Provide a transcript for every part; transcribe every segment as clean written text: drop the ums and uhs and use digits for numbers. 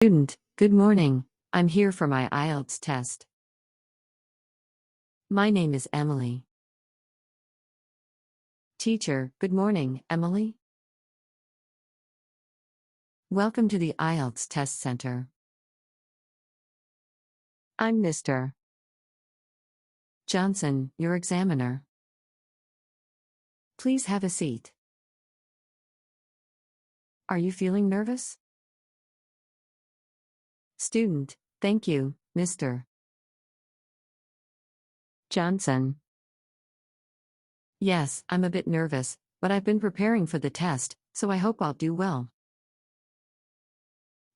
Student, good morning. I'm here for my IELTS test. My name is Emily. Teacher, good morning, Emily. Welcome to the IELTS Test Center. I'm Mr. Johnson, your examiner. Please have a seat. Are you feeling nervous? Student, thank you, Mr. Johnson. Yes, I'm a bit nervous, but I've been preparing for the test, so I hope I'll do well.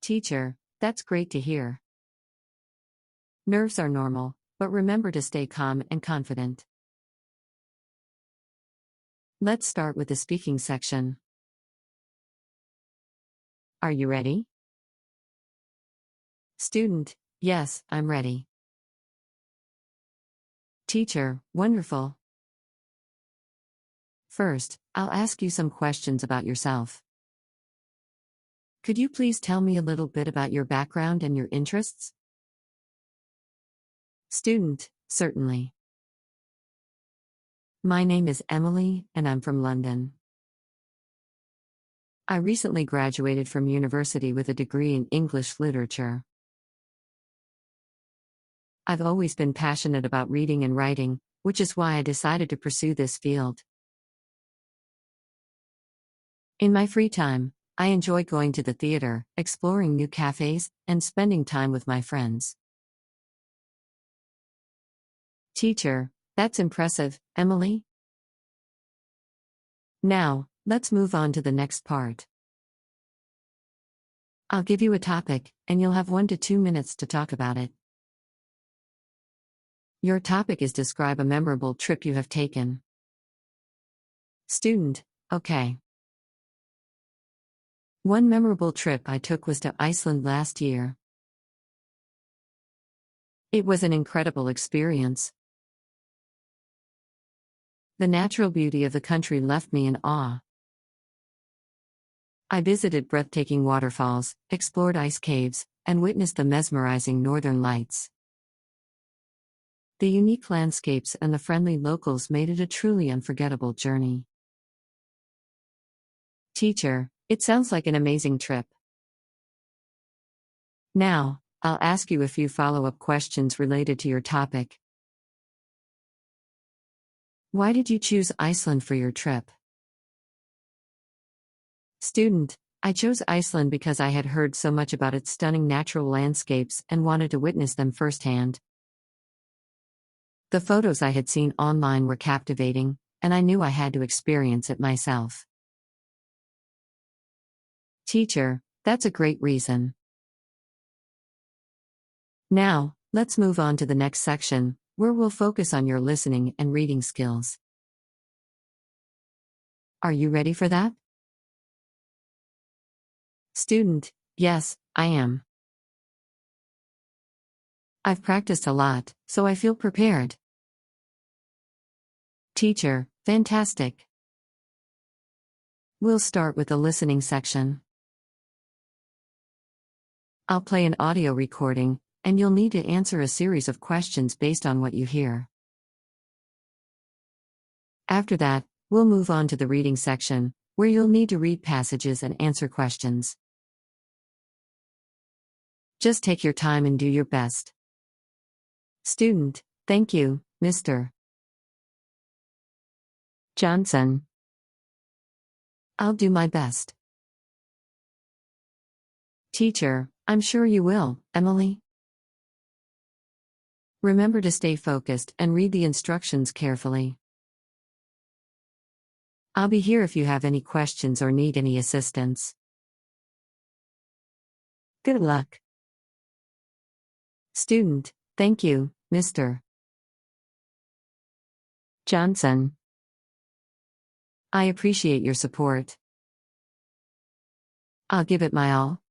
Teacher, that's great to hear. Nerves are normal, but remember to stay calm and confident. Let's start with the speaking section. Are you ready? Student, yes, I'm ready. Teacher, wonderful. First, I'll ask you some questions about yourself. Could you please tell me a little bit about your background and your interests? Student, certainly. My name is Emily, and I'm from London. I recently graduated from university with a degree in English literature. I've always been passionate about reading and writing, which is why I decided to pursue this field. In my free time, I enjoy going to the theater, exploring new cafes, and spending time with my friends. Teacher, that's impressive, Emily. Now, let's move on to the next part. I'll give you a topic, and you'll have 1 to 2 minutes to talk about it. Your topic is describe a memorable trip you have taken. Student, okay. One memorable trip I took was to Iceland last year. It was an incredible experience. The natural beauty of the country left me in awe. I visited breathtaking waterfalls, explored ice caves, and witnessed the mesmerizing northern lights. The unique landscapes and the friendly locals made it a truly unforgettable journey. Teacher, it sounds like an amazing trip. Now, I'll ask you a few follow-up questions related to your topic. Why did you choose Iceland for your trip? Student, I chose Iceland because I had heard so much about its stunning natural landscapes and wanted to witness them firsthand. The photos I had seen online were captivating, and I knew I had to experience it myself. Teacher, that's a great reason. Now, let's move on to the next section, where we'll focus on your listening and reading skills. Are you ready for that? Student, yes, I am. I've practiced a lot, so I feel prepared. Teacher, fantastic. We'll start with the listening section. I'll play an audio recording, and you'll need to answer a series of questions based on what you hear. After that, we'll move on to the reading section, where you'll need to read passages and answer questions. Just take your time and do your best. Student, thank you, Mr. Johnson. I'll do my best. Teacher, I'm sure you will, Emily. Remember to stay focused and read the instructions carefully. I'll be here if you have any questions or need any assistance. Good luck. Student, thank you, Mr. Johnson. I appreciate your support. I'll give it my all.